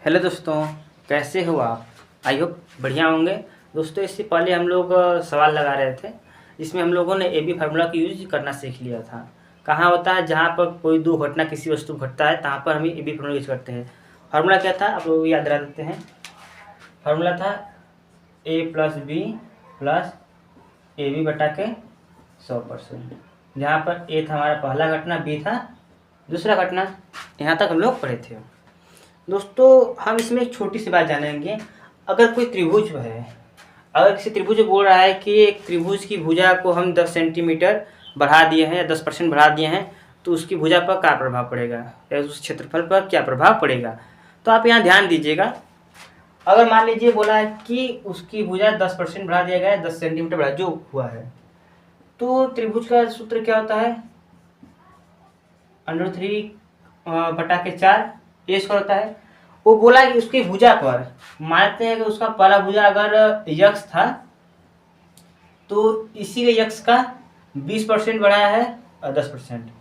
Hello दोस्तों, कैसे हो आप? आई होप बढ़िया होंगे। दोस्तों, इससे पहले हम लोग सवाल लगा रहे थे, जिसमें हम लोगों ने ए बी फार्मूला का यूज करना सीख लिया था। कहाँ होता है? जहाँ पर कोई दो घटना किसी वस्तु घटता है, तहाँ पर हम ए बी फार्मूला यूज करते हैं। फार्मूला क्या था आप लोग याद दिला देते हैं। फार्मूला था a plus B plus A B बटा के 100%, जहाँ पर ए था हमारा पहला घटना, बी था दूसरा घटना। यहाँ तक हम लोग पढ़े थे। दोस्तों, हम इसमें एक छोटी सी बात जानेंगे। अगर कोई त्रिभुज है, अगर किसी त्रिभुज बोल रहा है कि एक त्रिभुज की भुजा को हम 10 सेंटीमीटर बढ़ा दिए हैं या 10% बढ़ा दिए हैं, तो उसकी भुजा पर क्या प्रभाव पड़ेगा या उस क्षेत्रफल पर क्या प्रभाव पड़ेगा। तो आप यहाँ ध्यान दीजिएगा। अगर मान लीजिए बोला है कि उसकी भुजा 10% बढ़ा दिया गया है, 10 सेंटीमीटर बढ़ा जो हुआ है, तो त्रिभुज का सूत्र क्या होता है? √3 बटा के 4 ए स्क्वायर होता है। वो बोला कि उसकी भुजा पर मानते हैं कि उसका पहला भुजा अगर यक्स था, तो इसी के यक्स का 20% बढ़ाया है और 10%,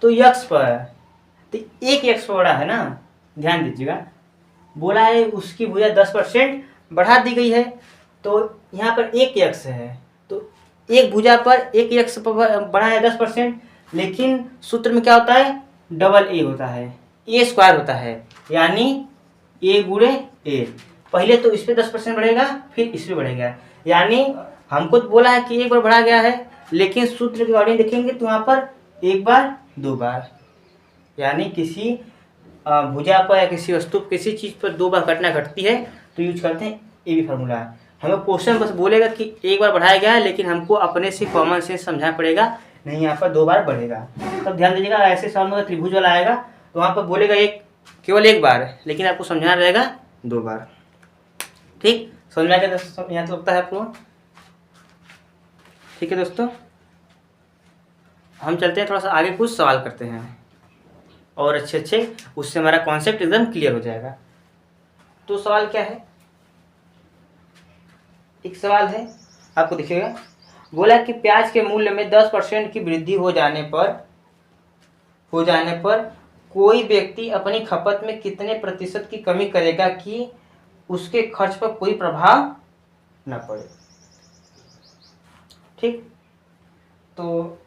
तो यक्स पर, तो एक यक्स पर बढ़ा है ना। ध्यान दीजिएगा, बोला है उसकी भुजा 10% बढ़ा दी गई है, तो यहाँ पर एक यक्स है, तो एक भुजा पर एक यक्स पर बढ़ा है 10%। लेकिन सूत्र में क्या होता है? डबल ए होता है, ए स्क्वायर होता है, यानी ए गुणे ए। पहले तो इस पर 10% बढ़ेगा, फिर इस पर बढ़ेगा, यानी हमको तो बोला है कि एक बार बढ़ा गया है, लेकिन सूत्र के अकॉर्डिंग देखेंगे तो यहाँ पर एक बार दो बार, यानी किसी भुजा पर या किसी वस्तु किसी चीज़ पर दो बार घटना घटती है तो यूज करते हैं ए बी फार्मूला। हमें क्वेश्चन बस बोलेगा कि एक बार बढ़ाया गया है, लेकिन हमको अपने से कॉमन सेंस समझाना पड़ेगा, नहीं यहाँ पर दो बार बढ़ेगा। तब ध्यान दीजिएगा, ऐसे सवाल में त्रिभुज वाला आएगा तो वहाँ पर बोलेगा केवल एक बार, लेकिन आपको समझाना रहेगा दो बार। ठीक, समझ में आ गया? यहाँ तो लगता है आपको ठीक है। दोस्तों, हम चलते हैं थोड़ा सा आगे, कुछ सवाल करते हैं और अच्छे उससे हमारा कॉन्सेप्ट एकदम क्लियर हो जाएगा। तो सवाल क्या है? एक सवाल है, आपको दिखेगा, बोला कि प्याज के मूल्य में 10% की वृद्धि हो जाने पर कोई व्यक्ति अपनी खपत में कितने प्रतिशत की कमी करेगा कि उसके खर्च पर कोई प्रभाव न पड़े। ठीक, तो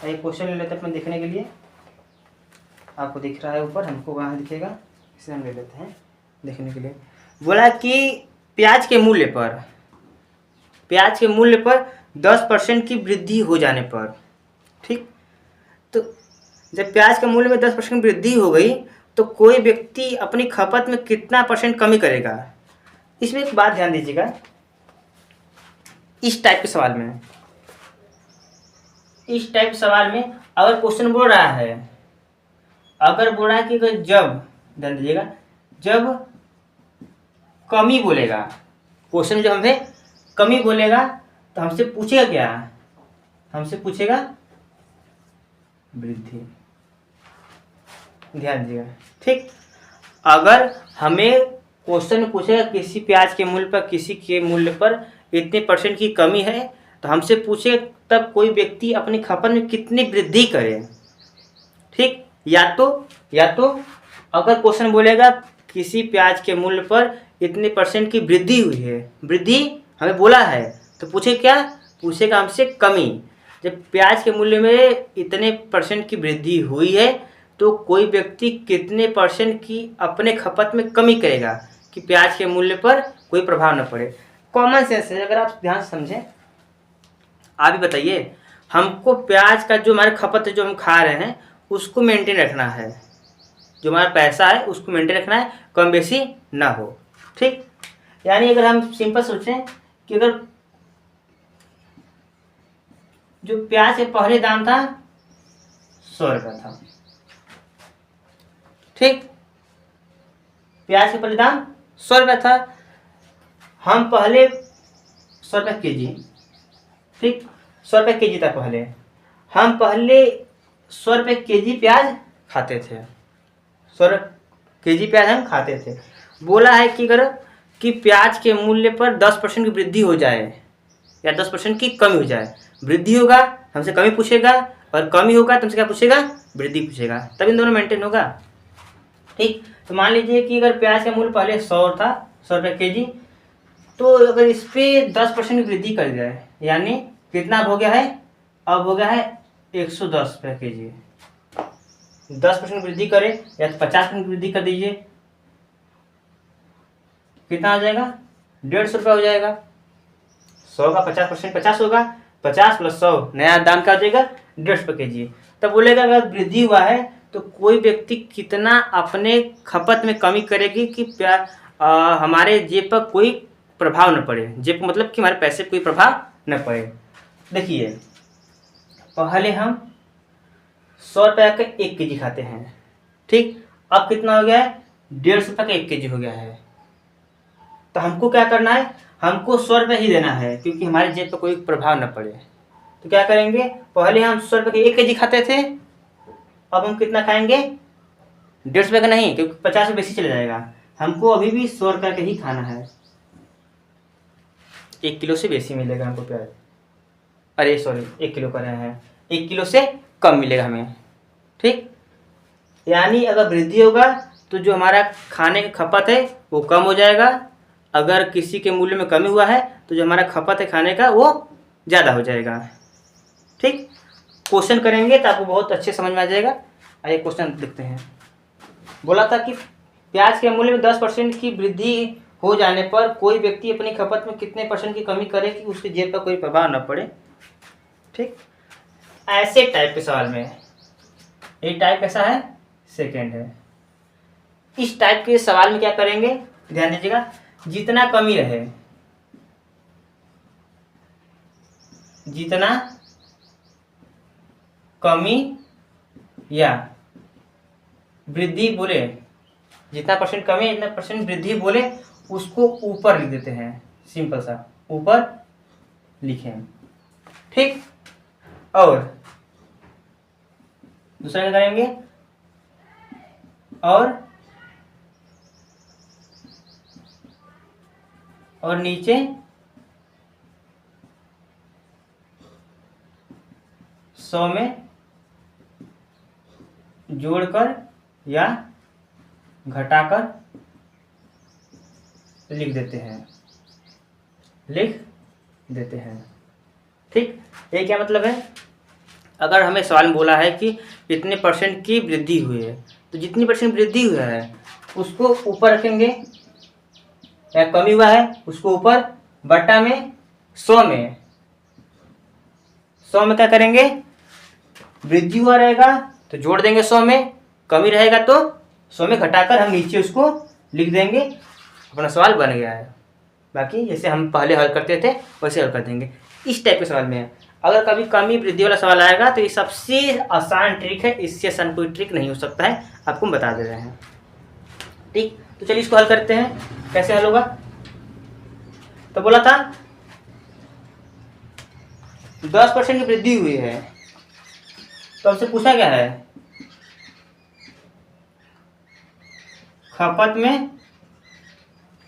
एक क्वेश्चन ले लेते हैं अपने देखने के लिए। आपको दिख रहा है ऊपर, हमको वहाँ दिखेगा, इसे हम ले लेते हैं देखने के लिए। बोला कि प्याज के मूल्य पर 10% की वृद्धि हो जाने पर, ठीक, तो जब प्याज के मूल्य में 10% वृद्धि हो गई तो कोई व्यक्ति अपनी खपत में कितना % कमी करेगा। इसमें एक बात ध्यान दीजिएगा, इस टाइप के सवाल में अगर क्वेश्चन बोल रहा है, अगर बोल रहा है कि जब, ध्यान दीजिएगा, जब कमी बोलेगा, क्वेश्चन जब हमें कमी बोलेगा तो हमसे पूछेगा क्या? हमसे पूछेगा वृद्धि। ध्यान दीजिएगा, ठीक। अगर हमें क्वेश्चन में पूछेगा किसी प्याज के मूल्य पर, किसी के मूल्य पर इतने % की कमी है, तो हमसे पूछे तब कोई व्यक्ति अपनी खपत में कितनी वृद्धि करे। ठीक, या तो अगर क्वेश्चन बोलेगा किसी प्याज के मूल्य पर इतने % की वृद्धि हुई है, वृद्धि हमें बोला है, तो पूछेगा हमसे कमी। जब प्याज के मूल्य में इतने % की वृद्धि हुई है तो कोई व्यक्ति कितने % की अपने खपत में कमी करेगा कि प्याज के मूल्य पर कोई प्रभाव न पड़े। कॉमन सेंस है, अगर आप ध्यान से समझें। आप ही बताइए, हमको प्याज का जो हमारी खपत है, जो हम खा रहे हैं, उसको मेंटेन रखना है, जो हमारा पैसा है उसको मेंटेन रखना है, कम बेसी ना हो। ठीक, यानी अगर हम सिंपल सोचें कि अगर जो प्याज के पहले दाम था 100 रुपया था, ठीक, प्याज के पहले दाम 100 रुपया था, हम पहले 100 रुपया केजी, ठीक, 100 रुपया केजी था पहले, हम पहले 100 रुपये केजी प्याज खाते थे, 100 केजी प्याज हम खाते थे। बोला है कि अगर कि प्याज के मूल्य पर 10% की वृद्धि हो जाए या 10% की कमी हो जाए, वृद्धि होगा हमसे कमी पूछेगा और कमी होगा तो हमसे क्या पूछेगा? वृद्धि पूछेगा, तब इन दोनों मेंटेन होगा। ठीक। तो मान लीजिए कि अगर प्याज का मूल्य पहले 100 था, 100 रुपये के जी, तो अगर इस पर 10% की वृद्धि कर जाए, यानी कितना अब हो गया है, अब हो गया है 110 रुपये के जी। 10% वृद्धि करें या तो 50% वृद्धि कर दीजिए, कितना हो जाएगा, 150 रुपये हो जाएगा। 100 का 50% 50 होगा, 50 + 100 नया दाम क्या हो जाएगा, 150 रुपये के जी। तब बोलेगा अगर वृद्धि हुआ है तो कोई व्यक्ति कितना अपने खपत में कमी करेगी कि हमारे जेब पर कोई प्रभाव न पड़े। जेब मतलब कि हमारे पैसे पर कोई प्रभाव न पड़े। देखिए पहले हम 100 रुपये का 1 के जी खाते हैं, ठीक। अब कितना हो गया है, 150 रुपये का 1 के जी हो गया है। तो हमको क्या करना है, हमको 100 रुपये ही देना है क्योंकि हमारे जेब पर कोई प्रभाव न पड़े। तो क्या करेंगे, पहले हम 100 रुपये के 1 के जी खाते थे, अब हम कितना खाएंगे, 150 रुपये का नहीं, क्योंकि 50 रुपये बेसी चला जाएगा। हमको अभी भी 100 रुपये का ही खाना है। 1 किलो से बेसी मिलेगा हमको प्याज, अरे सॉरी 1 किलो कर रहे हैं, 1 किलो से कम मिलेगा हमें, ठीक। यानी अगर वृद्धि होगा तो जो हमारा खाने की खपत है वो कम हो जाएगा। अगर किसी के मूल्य में कमी हुआ है तो जो हमारा खपत है खाने का वो ज़्यादा हो जाएगा, ठीक। क्वेश्चन करेंगे तो आपको बहुत अच्छे समझ में आ जाएगा। आइए क्वेश्चन देखते हैं। बोला था कि प्याज के मूल्य में 10% की वृद्धि हो जाने पर कोई व्यक्ति अपनी खपत में कितने % की कमी करे कि उसके जेब पर कोई प्रभाव न पड़े, ठीक। ऐसे टाइप के सवाल में, ये टाइप कैसा है, सेकेंड है। इस टाइप के सवाल में क्या करेंगे, ध्यान दीजिएगा, जितना कमी रहे, जितना कमी या वृद्धि बोले, जितना % कमी है जितना % वृद्धि बोले उसको ऊपर लिख देते हैं, सिंपल सा ऊपर लिखें, ठीक। और दूसरा क्या करेंगे, और नीचे 100 में जोड़कर या घटाकर लिख देते हैं, ठीक। ये क्या मतलब है, अगर हमें सवाल में बोला है कि इतने % की वृद्धि हुई है तो जितनी % वृद्धि हुआ है उसको ऊपर रखेंगे, या कमी हुआ है उसको ऊपर, बटा में 100 में, 100 में क्या करेंगे, वृद्धि हुआ रहेगा तो जोड़ देंगे 100 में, कमी रहेगा तो 100 में घटाकर हम नीचे उसको लिख देंगे, अपना सवाल बन गया है। बाकी जैसे हम पहले हल करते थे वैसे हल कर देंगे। इस टाइप के सवाल में अगर कभी कमी वृद्धि वाला सवाल आएगा तो ये सबसे आसान ट्रिक है, इससे आसान कोई ट्रिक नहीं हो सकता है, आपको हम बता दे रहे हैं, ठीक। तो चलिए इसको हल करते हैं, कैसे हल होगा। तो बोला था 10% की वृद्धि हुई है, तो हमसे पूछा क्या है, खपत में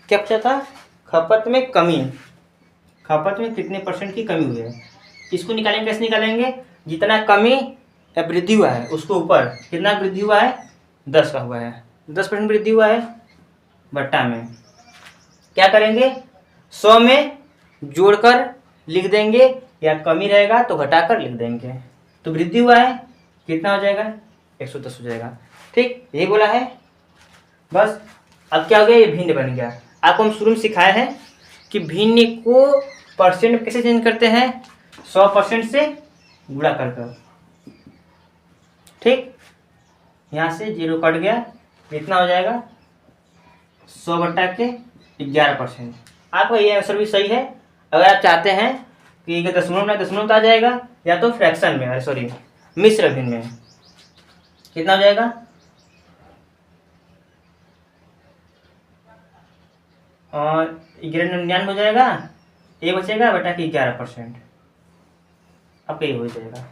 क्या पूछा था, खपत में कमी, खपत में कितने % की कमी हुई है। इसको निकालेंगे, कैसे निकालेंगे, जितना कमी या वृद्धि हुआ है उसको ऊपर, कितना वृद्धि हुआ है, 10 का हुआ है, 10% वृद्धि हुआ है, बट्टा में क्या करेंगे, 100 में जोड़कर लिख देंगे, या कमी रहेगा तो घटाकर लिख देंगे। तो वृद्धि हुआ है कितना हो जाएगा, 110 हो जाएगा, ठीक। यही बोला है बस। अब क्या हो गया, ये भिन्न बन गया। आपको हम शुरू में सिखाए हैं कि भिन्न को % में कैसे चेंज करते हैं, 100% से गुणा कर कर, ठीक। यहाँ से 0 कट गया, कितना हो जाएगा, 100 बटा के 11%। आपका ये आंसर भी सही है। अगर आप चाहते हैं कि दशमलव में दशमलव तो आ जाएगा, या तो फ्रैक्शन में, सॉरी मिश्र भिन्न में, कितना हो जाएगा, 99 हो जाएगा, ये बचेगा बटा के 11%, आपका ये हो जाएगा।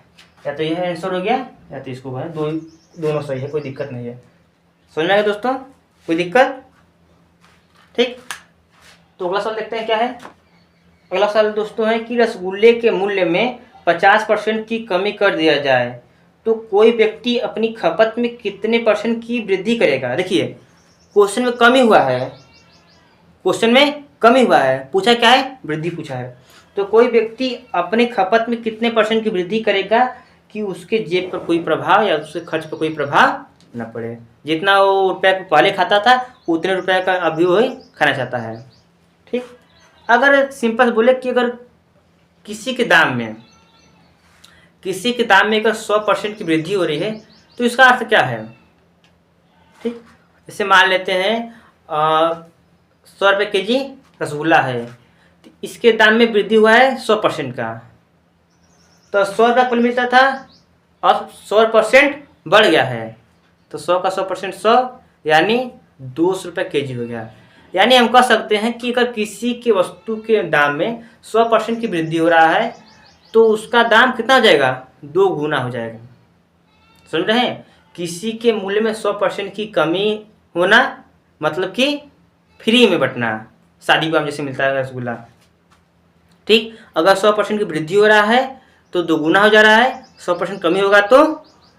या तो यह आंसर हो गया या तो इसको है, दोनों सही है, कोई दिक्कत नहीं है। समझ में आएगा दोस्तों, कोई दिक्कत, ठीक। तो अगला सवाल देखते हैं क्या है। अगला सवाल दोस्तों है कि रसगुल्ले के मूल्य में 50% की कमी कर दिया जाए तो कोई व्यक्ति अपनी खपत में कितने % की वृद्धि करेगा। देखिए क्वेश्चन में कमी हुआ है, क्वेश्चन में कमी हुआ है, पूछा क्या है, वृद्धि पूछा है। तो कोई व्यक्ति अपने खपत में कितने % की वृद्धि करेगा कि उसके जेब पर कोई प्रभाव या उसके खर्च पर कोई प्रभाव न पड़े। जितना वो रुपया पहले खाता था उतने रुपये का अभी वही खाना चाहता है। ठीक, अगर सिंपल बोले कि अगर किसी के दाम में अगर 100% की वृद्धि हो रही है तो इसका अर्थ क्या है। ठीक, जैसे मान लेते हैं 100 रुपये के जी रसगुल्ला है, तो इसके दाम में वृद्धि हुआ है 100% का। तो 100 रुपया कुल मिलता था, अब 100% बढ़ गया है, तो 100 का 100% 100 यानी 200 रुपये के जी हो गया। यानी हम कह सकते हैं कि अगर किसी के वस्तु के दाम में 100% की वृद्धि हो रहा है तो उसका दाम कितना हो जाएगा, 2 गुना हो जाएगा। समझ रहे हैं, किसी के मूल्य में 100% की कमी होना मतलब कि फ्री में बंटना, शादी विवाह में जैसे मिलता है रसगुल्ला। ठीक, अगर 100% की वृद्धि हो रहा है तो 2 गुना हो जा रहा है, 100% कमी होगा तो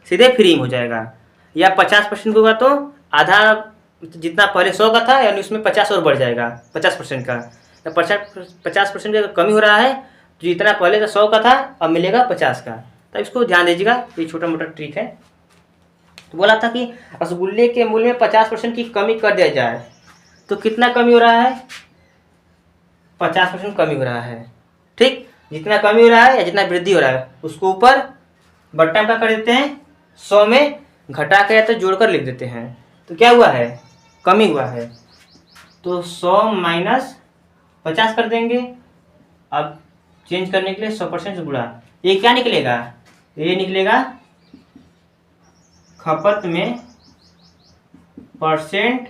सीधे फ्री में हो जाएगा, या 50% होगा तो आधा, जितना पहले 100 का था यानी उसमें 50 और बढ़ जाएगा 50% का। या 50% का कमी हो रहा है तो जितना पहले था 100 का था अब मिलेगा 50 का। तो इसको ध्यान दीजिएगा, ये छोटा मोटा ट्रिक है। तो बोला था कि रसगुल्ले के मूल्य में 50% की कमी कर दिया जाए तो कितना कमी हो रहा है, 50% कमी हो रहा है। ठीक, जितना कमी हो रहा है या जितना वृद्धि हो रहा है उसको ऊपर बट्टा का कर देते हैं, 100 में घटा कर या तो जोड़कर लिख देते हैं। तो क्या हुआ है, कमी हुआ है, तो 100 माइनस 50 कर देंगे। अब चेंज करने के लिए 100% से गुणा, ये क्या निकलेगा, ये निकलेगा खपत में %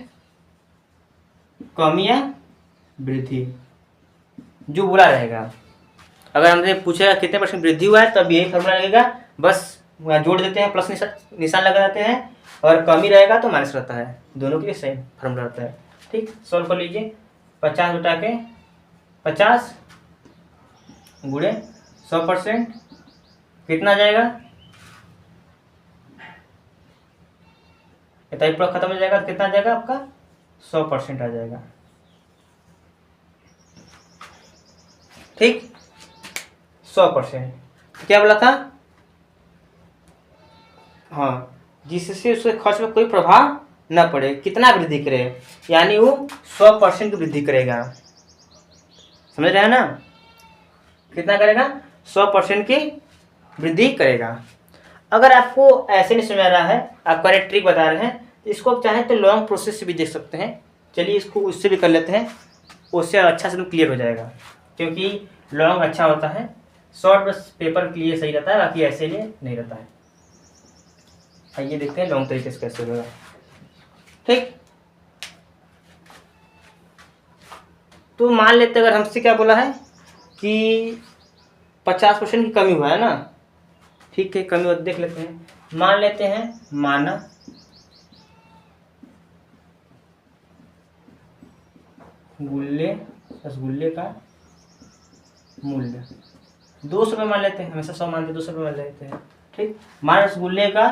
कमी या वृद्धि, जो बुरा रहेगा। अगर हमसे पूछेगा कितने % वृद्धि हुआ है तब यही फॉर्मूला लगेगा, बस जोड़ देते हैं, प्लस निशान लगा देते हैं, और कमी रहेगा तो माइनस रहता है, दोनों के लिए सेम फॉर्मूला रहता है। ठीक, सॉल्व कर लीजिए। 50 बटा के 50 गुणे 100% कितना आ जाएगा, पूरा खत्म हो जाएगा तो कितना आ जाएगा आपका, 100% आ जाएगा। ठीक, 100% क्या बोला था, हाँ, जिससे उसके खर्च में कोई प्रभाव न पड़े, कितना वृद्धि करे, यानी वो 100% की वृद्धि करेगा। समझ रहे हैं ना, कितना करेगा, 100% की वृद्धि करेगा। अगर आपको ऐसे नहीं समझ आ रहा है, आपको एक ट्रिक बता रहे हैं, इसको आप चाहें तो लॉन्ग प्रोसेस से भी देख सकते हैं। चलिए इसको उससे भी कर लेते हैं, उससे अच्छा से क्लियर हो जाएगा, क्योंकि लॉन्ग अच्छा होता है, शॉर्ट बस पेपर के लिए सही रहता है, बाकी ऐसे लिए नहीं रहता है। आइए देखते हैं लॉन्ग तरीके से कैसे होगा। ठीक, तो मान लेते हैं अगर हमसे क्या बोला है कि 50% की कमी हुआ है ना। ठीक है, कमी देख लेते हैं, मान लेते हैं, माना रसगुल्ले का मूल्य 200 रुपये मान लेते हैं, हमेशा 100 मानते 200 रुपये मान लेते हैं। ठीक, मान रसगुल्ले का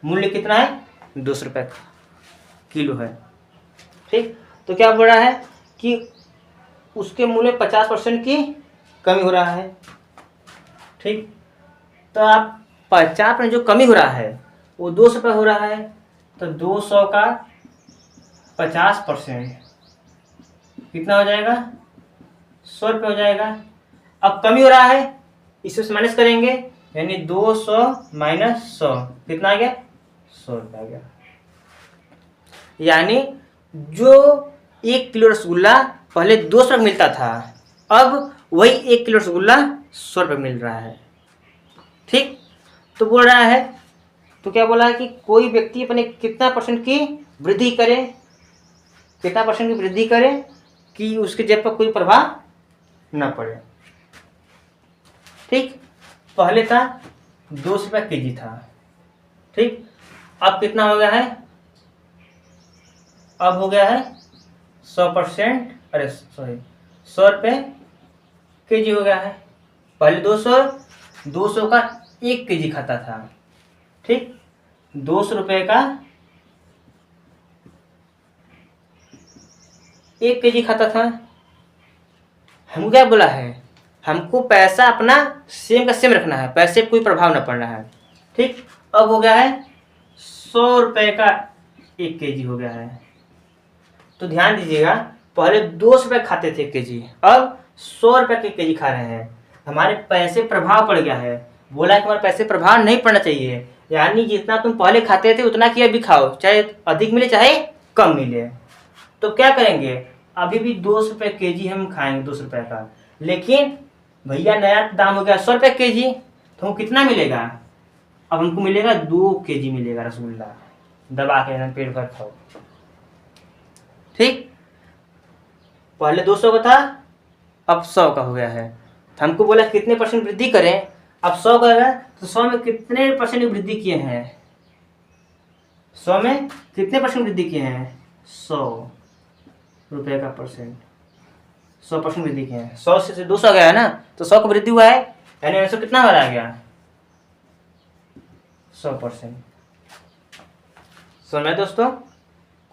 मूल्य कितना है, 200 रुपये किलो है। ठीक, तो क्या बोल रहा है कि उसके मूल्य 50% की कमी हो रहा है। ठीक, तो आप 50% जो कमी हो रहा है वो 200 रुपये हो रहा है, तो 200 का 50% कितना हो जाएगा, 100 रुपये हो जाएगा। अब कमी हो रहा है, इससे माइनस करेंगे, यानी 200 माइनस 100 कितना आ गया, 100 रुपये आ गया। यानी जो 1 किलो रसगुल्ला पहले 200 रुपये मिलता था, अब वही 1 किलो रसगुल्ला 100 रुपये मिल रहा है। ठीक, तो बोल रहा है, तो क्या बोला है कि कोई व्यक्ति अपने कितना % की वृद्धि करे, कितना % की वृद्धि करे कि उसके जेब पर कोई प्रभाव न पड़े। ठीक, पहले था 200 रुपये के जी था। ठीक, अब कितना हो गया है, अब हो गया है 100%, अरे सॉरी 100 रुपये के जी हो गया है। पहले 200 का 1 के जी खाता था, ठीक, 200 रुपये का 1 केजी खाता था। हमको क्या बोला है, हमको पैसा अपना सेम का सेम रखना है, पैसे पर कोई प्रभाव न पड़ना है। ठीक, अब हो गया है 100 रुपये का 1 केजी हो गया है। तो ध्यान दीजिएगा, पहले 200 रुपये खाते थे 1 केजी, अब 100 रुपये के 1 केजी खा रहे हैं। हमारे पैसे प्रभाव पड़ गया है। बोला कि हमारे पैसे प्रभाव नहीं पड़ना चाहिए, यानी जितना तुम पहले खाते थे उतना की अभी खाओ, चाहे अधिक मिले चाहे कम मिले। तो क्या करेंगे, अभी भी 200 रुपये केजी हम खाएंगे 200 रुपये का, लेकिन भैया नया दाम हो गया 100 रुपये केजी, तो हमको कितना मिलेगा, अब हमको मिलेगा 2 केजी मिलेगा रसगुल्ला, दबा के एकदम पेट भर खाओ। ठीक, पहले 200 का था, अब 100 का हो गया है। तो हमको बोला कितने % वृद्धि करें, अब 100 का है तो 100 में कितने % वृद्धि किए हैं, 100 में कितने % वृद्धि किए हैं, 100 रुपये का %, 100% वृद्धि किए हैं। 100 से 200 गया है ना, तो 100 का वृद्धि हुआ है, यानी आंसर कितना आ गया, 100%। समझ दोस्तों,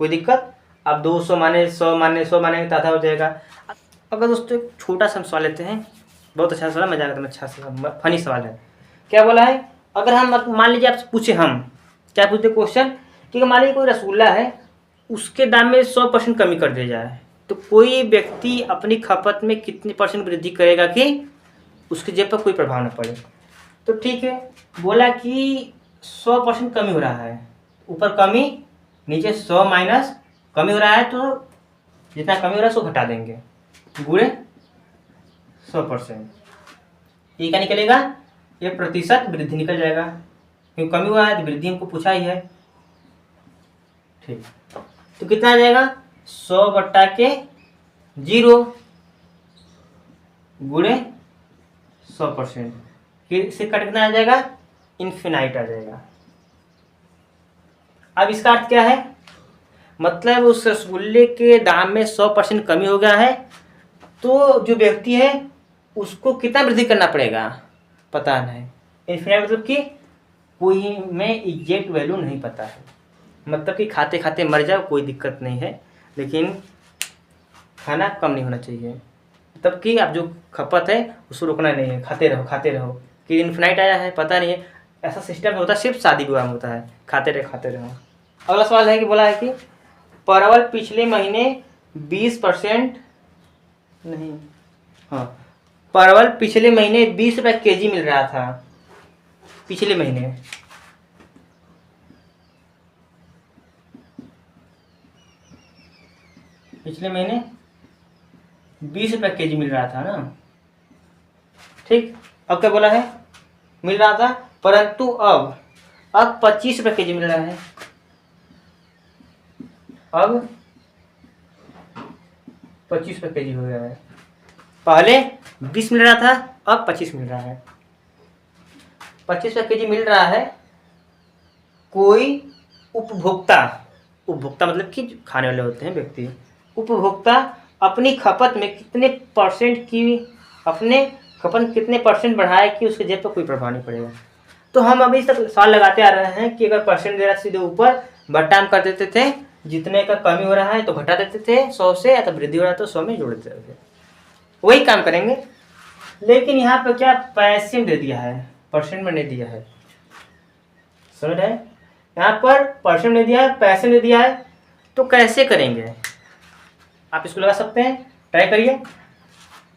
कोई दिक्कत। अब 200 माने 100 माने 100 माने तो आधा हो जाएगा। अगर दोस्तों एक छोटा सा हम सवाल लेते हैं, बहुत अच्छा सवाल, मजा आता है, अच्छा सा फनी सवाल है। क्या बोला है, अगर हम मान लीजिए आपसे पूछे, हम क्या पूछते क्वेश्चन कि मान लीजिए कोई रसगुल्ला है, उसके दाम में 100% कमी कर दिया जाए, तो कोई व्यक्ति अपनी खपत में कितने % वृद्धि करेगा कि उसके जेब पर कोई प्रभाव न पड़े। तो ठीक है, बोला कि 100% कमी हो रहा है, ऊपर कमी नीचे 100 माइनस कमी हो रहा है, तो जितना कमी हो रहा है उसको घटा देंगे, गुणे 100%। ये क्या निकलेगा, ये प्रतिशत वृद्धि निकल जाएगा, क्योंकि कमी हुआ है तो वृद्धि हमको पूछा ही है। ठीक, तो कितना आ जाएगा, 100/0 गुणे 100%, फिर इससे कट कितना आ जाएगा, इन्फिनाइट आ जाएगा। अब इसका अर्थ क्या है, मतलब उस रसगुल्ले के दाम में 100% कमी हो गया है, तो जो व्यक्ति है उसको कितना वृद्धि करना पड़ेगा पता नहीं। इन्फिनाइट मतलब कि कोई में एग्जैक्ट वैल्यू नहीं पता है, मतलब कि खाते खाते मर जाओ कोई दिक्कत नहीं है, लेकिन खाना कम नहीं होना चाहिए। तब कि आप जो खपत है उसको रोकना नहीं है, खाते रहो कि इन्फिनाइट आया है पता नहीं है, ऐसा सिस्टम होता है सिर्फ शादी विवाह में होता है, खाते रहो। अगला सवाल है कि बोला है कि परवल पिछले महीने 20% नहीं, हाँ, परवल पिछले महीने 20 रुपये केजी मिल रहा था, पिछले महीने पिछले महीने 20 रुपये केजी मिल रहा था ना। ठीक, अब क्या बोला है, मिल रहा था, परंतु अब 25 रुपये केजी मिल रहा है, अब 25 रुपये केजी हो गया है। पहले 20 मिल रहा था, अब 25 मिल रहा है। 25 रुपये केजी मिल रहा है। कोई उपभोक्ता मतलब कि खाने वाले होते हैं व्यक्ति, उपभोक्ता अपनी खपत में कितने % की, अपने खपत कितने % बढ़ाए कि उसके जेब पर कोई प्रभाव नहीं पड़ेगा। तो हम अभी तक सवाल लगाते आ रहे हैं कि अगर % दे रहा सीधे ऊपर बट्टा हम कर देते थे, जितने का कमी हो रहा है तो घटा देते थे 100 से, या तो वृद्धि हो रहा है तो 100 में जोड़ देते थे, वही काम करेंगे। लेकिन यहाँ पे क्या पैसे में दे दिया है, % में नहीं दिया है, समझ रहे हैं, यहाँ पर % में दिया है, पैसे में दिया है, तो कैसे करेंगे आप इसको लगा सकते हैं, ट्राई करिए।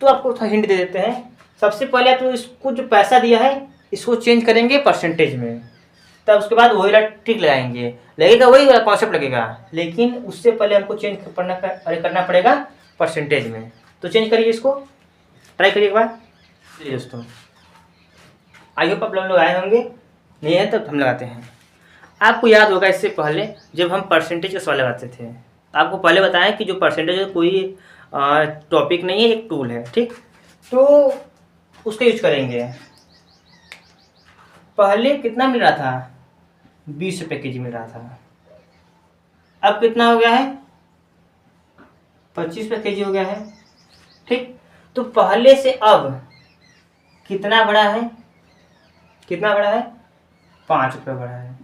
तो आपको थोड़ा हिंट दे देते हैं। सबसे पहले तो इसको जो पैसा दिया है इसको चेंज करेंगे % में, तब उसके बाद वही वाला ट्रिक लगाएंगे, लगेगा वही वाला कॉन्सेप्ट लगेगा, लेकिन उससे पहले हमको चेंज करना पड़ेगा % में। तो चेंज करिए, इसको ट्राई करिए एक बार। चलिए दोस्तों, आई होप आप लोग आए होंगे, नहीं है तो हम लगाते हैं। आपको याद होगा इससे पहले जब हम % का सवाल लगाते थे, आपको पहले बताएं कि जो % कोई टॉपिक नहीं है, एक टूल है, ठीक, तो उसका यूज करेंगे। पहले कितना मिल रहा था, 20 रुपये केजी मिल रहा था, अब कितना हो गया है, 25 रुपये केजी हो गया है। ठीक, तो पहले से अब कितना बढ़ा है, 5 रुपये बढ़ा है।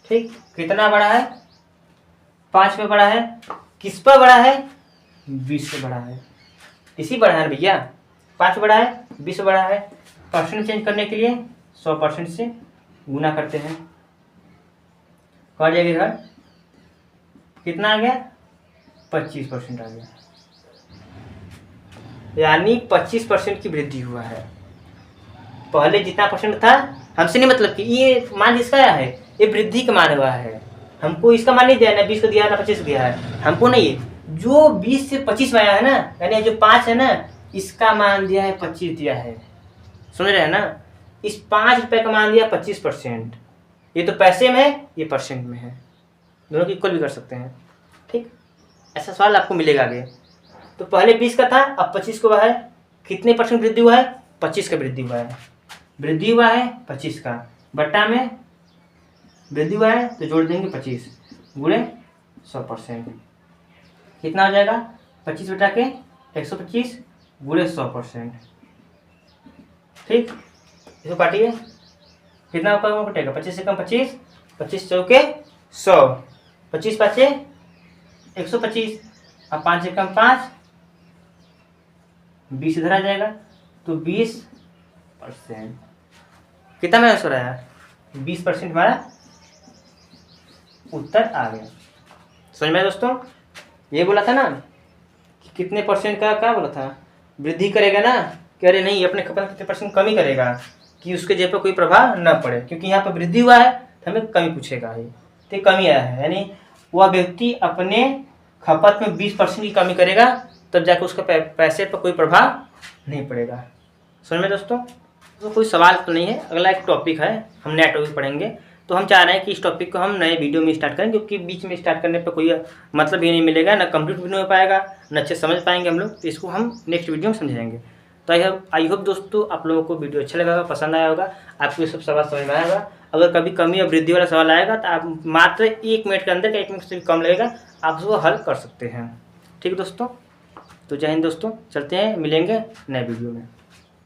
ठीक, कितना बड़ा है? 5 पे बड़ा है। किस पर बड़ा है? 20 पे बड़ा है। इसी बड़ा है भैया, 5 बड़ा है, 20 बड़ा है। परसेंट चेंज करने के लिए 100% से गुना करते हैं। कहा जाएगा इधर कितना आ गया? 25% आ गया, यानी 25% की वृद्धि हुआ है। पहले जितना परसेंट था, हमसे नहीं मतलब कि ये मान इसका है, ये वृद्धि का मान हुआ है। हमको इसका मान नहीं दिया ना, 20 को दिया ना 25 को दिया है, हमको नहीं है। जो 20 से 25 में आया है ना, यानी जो 5 है ना, इसका मान दिया है 25 दिया है। समझ रहे हैं ना? इस 5 रुपए का मान दिया 25%। ये तो पैसे में है, ये परसेंट में है, दोनों की इक्वल भी कर सकते हैं। ठीक, ऐसा सवाल आपको मिलेगा आगे। तो पहले 20 का था, अब 25 को हुआ है। कितने परसेंट वृद्धि हुआ है? 25 का वृद्धि हुआ है। वृद्धि हुआ है 25 का, बट्टा में वृद्धि हुआ है तो जोड़ देंगे 25 गुणे 100%। कितना हो जाएगा? 25 बटा के 125 गुणे 100%। ठीक, इसको काटिए, कितना कटेगा? 25 से कम 25, 25 चौके 100, 25 पाँचे 125, अब 5 से कम 5, 20 इधर आ जाएगा तो 20%। कितना माइनस हो रहा है? 20% हमारा उत्तर आ गया। समझ में आया दोस्तों? ये बोला था ना कि कितने परसेंट का, क्या बोला था? वृद्धि करेगा ना, कह रहे नहीं, अपने खपत कितने परसेंट कमी करेगा कि उसके जेब पर कोई प्रभाव न पड़े, क्योंकि यहाँ पर वृद्धि हुआ है तो हमें कमी पूछेगा ही। तो कमी आया है, यानी वह व्यक्ति अपने खपत में 20% की कमी करेगा, तब जाकर उसका पैसे पर कोई प्रभाव नहीं पड़ेगा। समझ में दोस्तों? तो कोई सवाल तो नहीं है। अगला एक टॉपिक है, हम नया टॉपिक पढ़ेंगे। तो हम चाह रहे हैं कि इस टॉपिक को हम नए वीडियो में स्टार्ट करें, क्योंकि बीच में स्टार्ट करने पर कोई मतलब ही नहीं मिलेगा, ना कंप्लीट भी नहीं हो पाएगा, ना अच्छे समझ पाएंगे हम लोग। तो इसको हम नेक्स्ट वीडियो में समझाएंगे। तो आई होप दोस्तों आप लोगों को वीडियो अच्छा लगा होगा, पसंद आया होगा, आपको ये सब सवाल समझ में आया होगा। अगर कभी कमी या वृद्धि वाला सवाल आएगा तो आप मात्र 1 मिनट के अंदर, 1 मिनट से भी कम लगेगा, आप उसको हल कर सकते हैं। ठीक है दोस्तों, तो जय हिंद दोस्तों, चलते हैं, मिलेंगे नए वीडियो में।